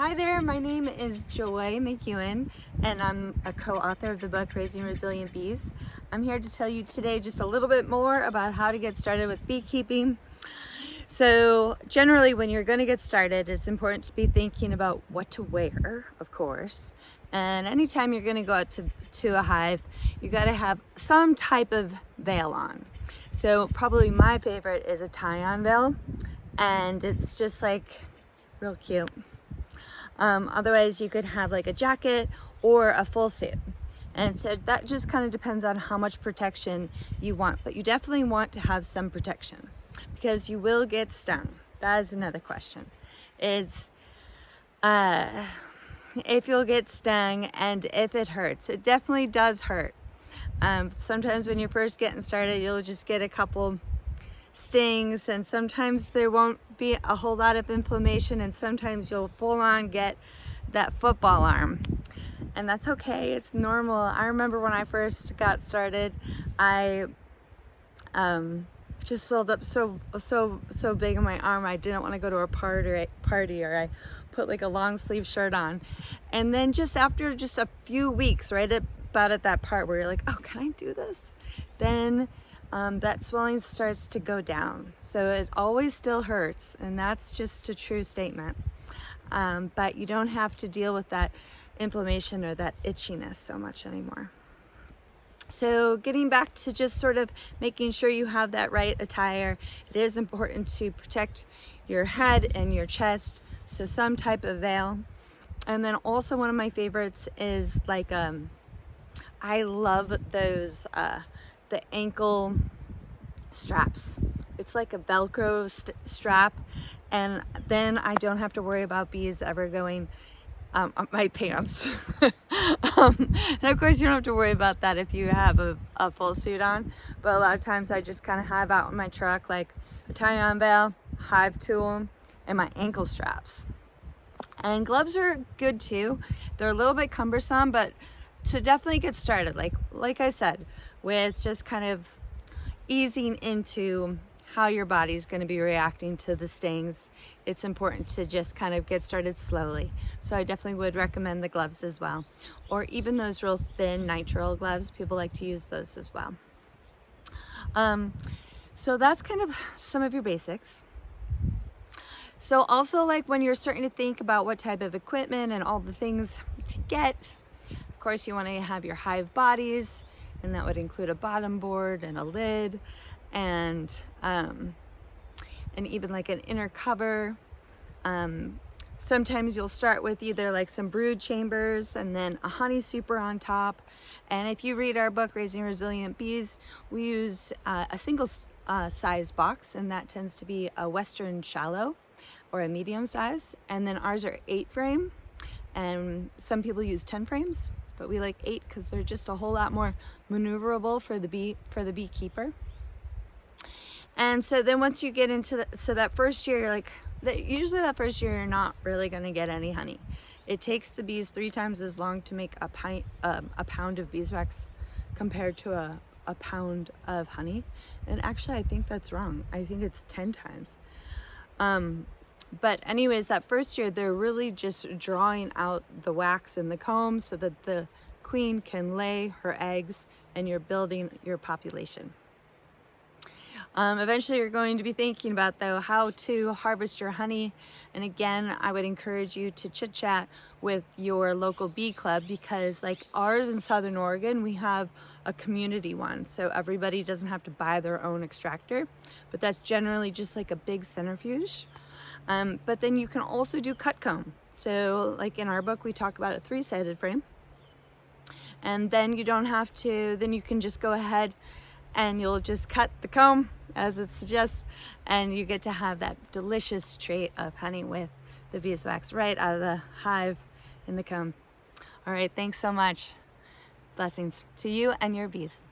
Hi there, my name is Joy McEwen, and I'm a co-author of the book Raising Resilient Bees. I'm here to tell you today just a little bit more about how to get started with beekeeping. So generally when you're going to get started, it's important to be thinking about what to wear, of course. And anytime you're going to go out to a hive, you got to have some type of veil on. So probably my favorite is a tie-on veil, and it's just like real cute. Otherwise you could have like a jacket or a full suit. And so that just kind of depends on how much protection you want, but you definitely want to have some protection because you will get stung. That is another question, is if you'll get stung and if it hurts. It definitely does hurt. Sometimes when you're first getting started, you'll just get a couple stings, and sometimes there won't be a whole lot of inflammation, and sometimes you'll full on get that football arm, and that's okay. It's normal. I remember when I first got started, I just swelled up so big in my arm. I didn't want to go to a party, or I put like a long sleeve shirt on, and then just after just a few weeks, right about at that part where you're like, oh, can I do this? Then that swelling starts to go down. So it always still hurts, and that's just a true statement. But you don't have to deal with that inflammation or that itchiness so much anymore. So getting back to just sort of making sure you have that right attire, it is important to protect your head and your chest, so some type of veil. And then also one of my favorites is like, I love those, the ankle straps. It's like a Velcro strap, and then I don't have to worry about bees ever going on my pants. And of course you don't have to worry about that if you have a full suit on, but a lot of times I just kind of have out in my truck like a tie-on veil, hive tool, and my ankle straps. And gloves are good too. They're a little bit cumbersome, but to definitely get started, like I said, with just kind of easing into how your body's going to be reacting to the stings, it's important to just kind of get started slowly. So I definitely would recommend the gloves as well, or even those real thin nitrile gloves. People like to use those as well. So that's kind of some of your basics. So also, like when you're starting to think about what type of equipment and all the things to get, of course you want to have your hive bodies, and that would include a bottom board and a lid, and even like an inner cover. Sometimes you'll start with either like some brood chambers and then a honey super on top. And if you read our book Raising Resilient Bees, we use a single size box, and that tends to be a Western shallow or a medium size, and then ours are 8 frame, and some people use 10 frames, but we like 8 because they're just a whole lot more maneuverable for the beekeeper. And so then once you get into that first year, you're like, usually that first year you're not really going to get any honey. It takes the bees 3 times as long to make a pound of beeswax compared to a pound of honey. And actually I think that's wrong. I think it's 10 times. But anyways, that first year they're really just drawing out the wax in the comb so that the queen can lay her eggs, and you're building your population. Eventually you're going to be thinking about, though, how to harvest your honey. And again, I would encourage you to chit chat with your local bee club, because like ours in Southern Oregon, we have a community one. So everybody doesn't have to buy their own extractor, but that's generally just like a big centrifuge. But then you can also do cut comb. So like in our book, we talk about a 3-sided frame. And then you don't have to, then you can just go ahead and you'll just cut the comb as it suggests, and you get to have that delicious trait of honey with the beeswax right out of the hive in the comb. All right, thanks so much. Blessings to you and your bees.